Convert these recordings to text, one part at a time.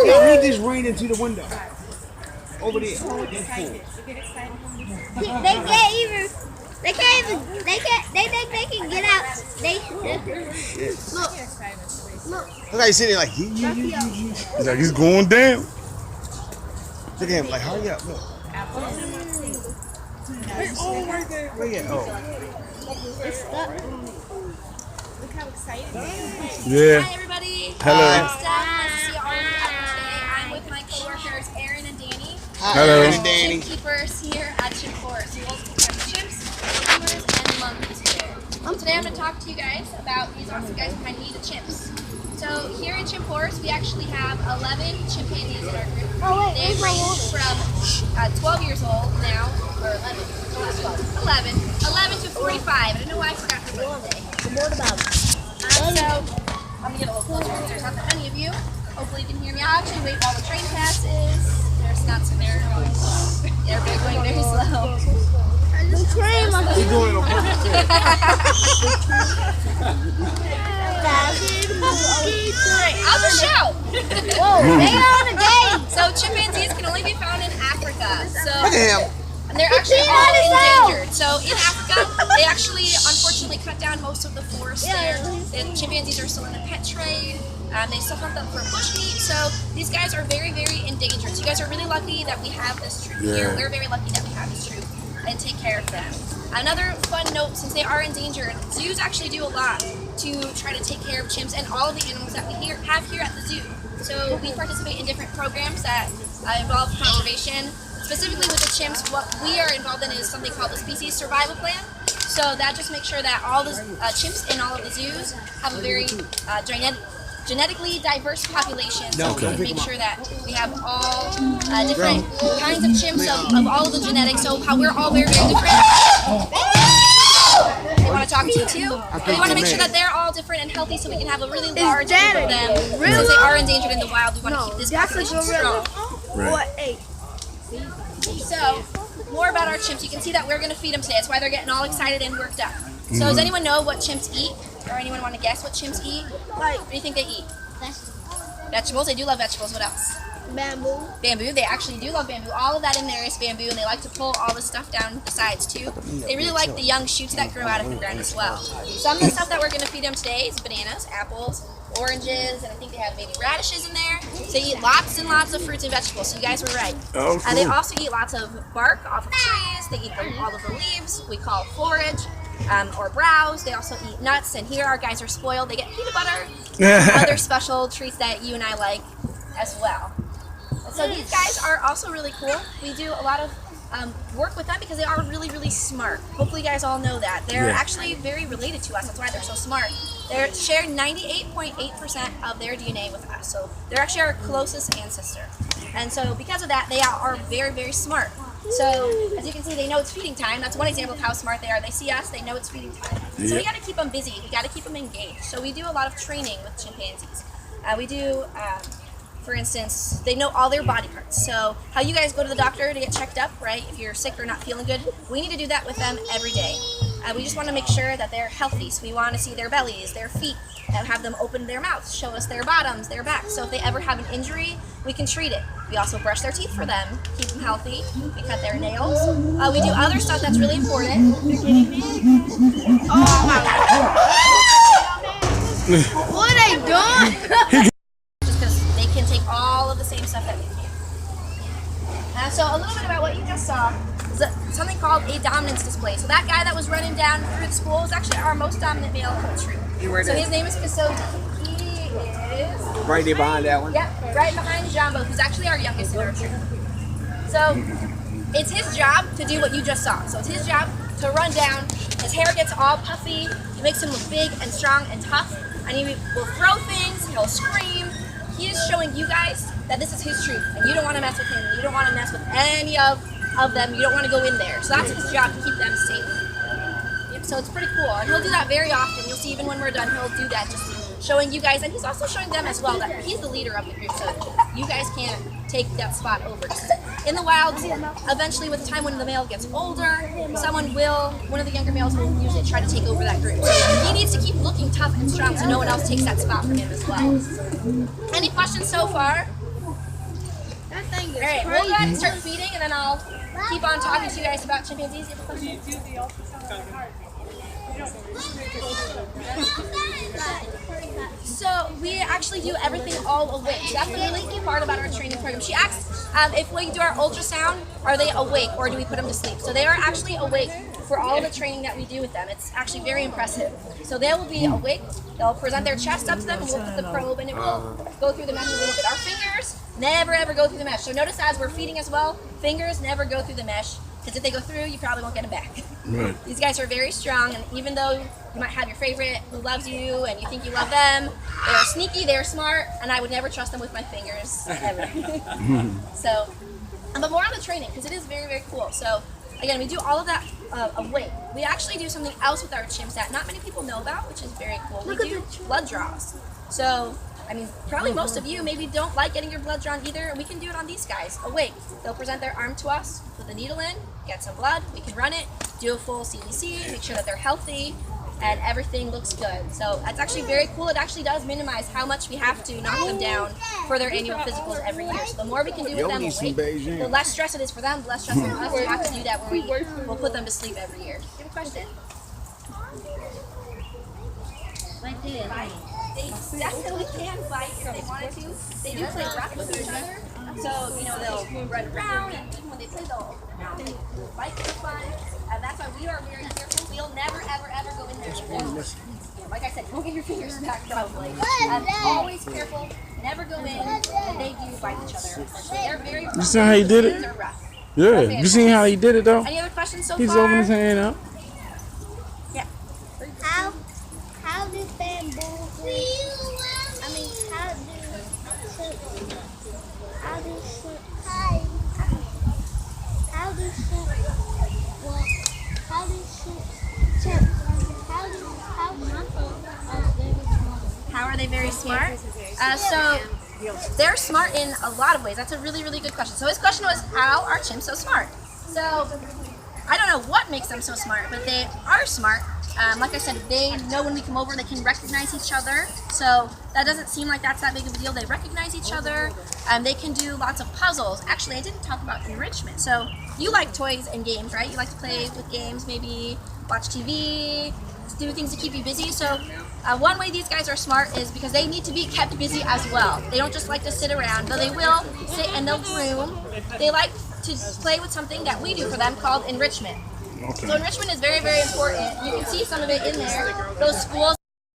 Yeah, he just ran into the window. Over there. They can't even. They think they can get out. Look. Look how he's sitting there like, he's like, he's going down. Look at him, like, hurry up, look. They're all right there. Where you at? Oh. It's stuck. Look how excited they are. Yeah. Hi, everybody. Hello. I'm Steph. Nice to see all of you today. I'm with my coworkers, Aaron and Danny. Hi, Aaron and Danny. Chimp keepers here at Chimp Forest. We will keep chimps, lemurs, and monkeys here. Today I'm going to talk to you guys about these awesome guys behind me, the chimps. So here in Chimp Forest, we actually have 11 chimpanzees in our group. They range from 12 years old now, or 11, no, not 12, 11 to 45. I don't know why I forgot her birthday. So, I'm going to get a little closer because there's not that many of you. Hopefully you can hear me. I'll actually wait while the train passes. There's not some there. They're going very slow. The train must He's doing it on purpose. I'll just shout. Whoa, they are on the game. So chimpanzees can only be found in Africa. So Look at him. and they're actually all endangered. So in Africa, they actually unfortunately cut down most of the forest there. The chimpanzees are still in the pet trade. They still hunt them for bushmeat. So these guys are very, very endangered. So you guys are really lucky that we have this troop here. We're very lucky that we have this troop and take care of them. Another fun note, since they are endangered, zoos actually do a lot to try to take care of chimps and all of the animals that we have here at the zoo. So we participate in different programs that involve conservation. Specifically with the chimps, what we are involved in is something called the Species Survival Plan. So that just makes sure that all the chimps in all of the zoos have a very genetically diverse population. So we can make sure that we have all different kinds of chimps of all of the genetics. So how we're all very, very different. They want to talk to you too. We want to make sure that they're all different and healthy so we can have a really large group of them. Since they are endangered in the wild, we want to keep this population strong. So, more about our chimps. You can see that we're going to feed them today. That's why they're getting all excited and worked up. So does anyone know what chimps eat? Or anyone want to guess what chimps eat? What do you think they eat? Vegetables. They do love vegetables. What else? Bamboo. Bamboo. They actually do love bamboo. All of that in there is bamboo, and they like to pull all the stuff down the sides too. They really like the young shoots that grow out of the ground as well. Some of the stuff that we're going to feed them today is bananas, apples, oranges, and I think they have maybe radishes in there. So they eat lots and lots of fruits and vegetables, so you guys were right. Oh, cool. They also eat lots of bark off of trees. They eat all of the leaves, we call forage, or browse. They also eat nuts, and here our guys are spoiled. They get peanut butter and other special treats that you and I like as well. And so these guys are also really cool. We do a lot of work with them because they are really, really smart. Hopefully you guys all know that. They're actually very related to us. That's why they're so smart. They share 98.8% of their DNA with us. So they're actually our closest ancestor. And so because of that, they are very, very smart. So as you can see, they know it's feeding time. That's one example of how smart they are. They see us, they know it's feeding time. So we got to keep them busy. We got to keep them engaged. So we do a lot of training with chimpanzees. We do... for instance, they know all their body parts. So how you guys go to the doctor to get checked up, right? If you're sick or not feeling good, we need to do that with them every day. We just want to make sure that they're healthy. So we want to see their bellies, their feet, and have them open their mouths, show us their bottoms, their backs. So if they ever have an injury, we can treat it. We also brush their teeth for them, keep them healthy. We cut their nails. We do other stuff that's really important. Oh my God. What are they doing? Can take all of the same stuff that we can. So a little bit about what you just saw is something called a dominance display. So that guy that was running down through the school is actually our most dominant male in the troop. So his name is Kasoji. He is... Right there behind that one? Yep, right behind Jumbo, who's actually our youngest in our troop. So it's his job to do what you just saw. So it's his job to run down. His hair gets all puffy. It makes him look big and strong and tough. And he will throw things, he'll scream. He is showing you guys that this is his troop, and you don't want to mess with him. You don't want to mess with any of them. You don't want to go in there. So that's his job, to keep them safe. Yep, so it's pretty cool, and he'll do that very often. You'll see even when we're done, he'll do that, just showing you guys, and he's also showing them as well that he's the leader of the group. So you guys can't take that spot over. in the wild, eventually with time when the male gets older, one of the younger males will usually try to take over that group. So he needs to keep looking tough and strong so no one else takes that spot from him as well. Any questions so far? That thing is All right, we'll go ahead and start feeding, and then I'll keep on talking to you guys about chimpanzees. You have a question? So we actually do everything all awake. So that's the really key part about our training program. She asked if we do our ultrasound, are they awake or do we put them to sleep? So they are actually awake for all the training that we do with them. It's actually very impressive. So they will be awake. They'll present their chest up to them, and we'll put the probe, and it will go through the mesh a little bit. Our fingers never ever go through the mesh. So notice as we're feeding as well, fingers never go through the mesh. Because if they go through, you probably won't get them back. Right. These guys are very strong, and even though you might have your favorite who loves you and you think you love them, they're sneaky, they're smart, and I would never trust them with my fingers ever. So, but more on the training, because it is very, very cool. So, again, we do all of that awake. We actually do something else with our chimps that not many people know about, which is very cool. We do blood draws. So, I mean, probably most of you maybe don't like getting your blood drawn either, and we can do it on these guys, awake. They'll present their arm to us, put the needle in, get some blood, we can run it, do a full CBC, make sure that they're healthy, and everything looks good. So that's actually very cool. It actually does minimize how much we have to knock them down for their annual physicals every year. So the more we can do with them awake, the less stress it is for them, the less stress it is for us to have to do that when we'll put them to sleep every year. Do you have a question? They definitely can fight if they wanted to. They do play rough with each other. So, they'll run around, and even when they play, they'll fight for fun. And that's why we are very careful. We'll never, ever, ever go in there with them. Like I said, don't get your fingers back, probably. Always careful. Never go in. And they do fight each other. They're very rough. You see how he did it? They're rough. Yeah. You seen how he did it, though? Any other questions so He's far? opening his hand up. Yeah. How do bamboo? I mean, how do How are they very smart? So they're smart in a lot of ways. That's a really, really good question. So his question was, how are chimps so smart? So I don't know what makes them so smart, but they are smart. Like I said, they know when we come over, they can recognize each other. So that doesn't seem like that's that big of a deal. They recognize each other. They can do lots of puzzles. Actually, I didn't talk about enrichment. So you like toys and games, right? You like to play with games, maybe watch TV, do things to keep you busy. So one way these guys are smart is because they need to be kept busy as well. They don't just like to sit around, but they will sit and they'll groom. They like to play with something that we do for them called enrichment. Okay. So enrichment is very, very important. You can see some of it in there. Those schools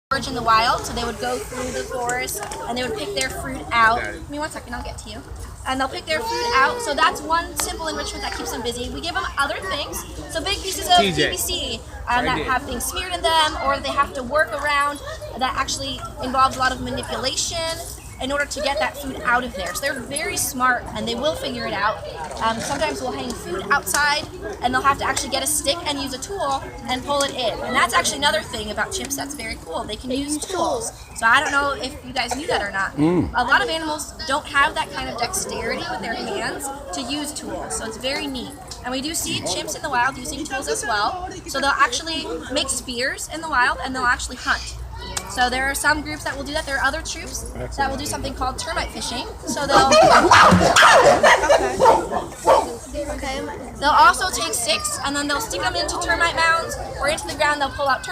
forage in the wild, so they would go through the forest and they would pick their fruit out. Give me 1 second, I'll get to you. And they'll pick their fruit out. So that's one simple enrichment that keeps them busy. We give them other things. So big pieces of PVC that have things smeared in them, or they have to work around that actually involves a lot of manipulation in order to get that food out of there. So they're very smart and they will figure it out. Sometimes we'll hang food outside and they'll have to actually get a stick and use a tool and pull it in. And that's actually another thing about chimps that's very cool. They can use tools. So I don't know if you guys knew that or not. A lot of animals don't have that kind of dexterity with their hands to use tools. So it's very neat. And we do see chimps in the wild using tools as well. So they'll actually make spears in the wild and they'll actually hunt. So there are some groups that will do that. There are other troops that will do something called termite fishing. So they'll also take sticks and then they'll stick them into termite mounds or into the ground. They'll pull out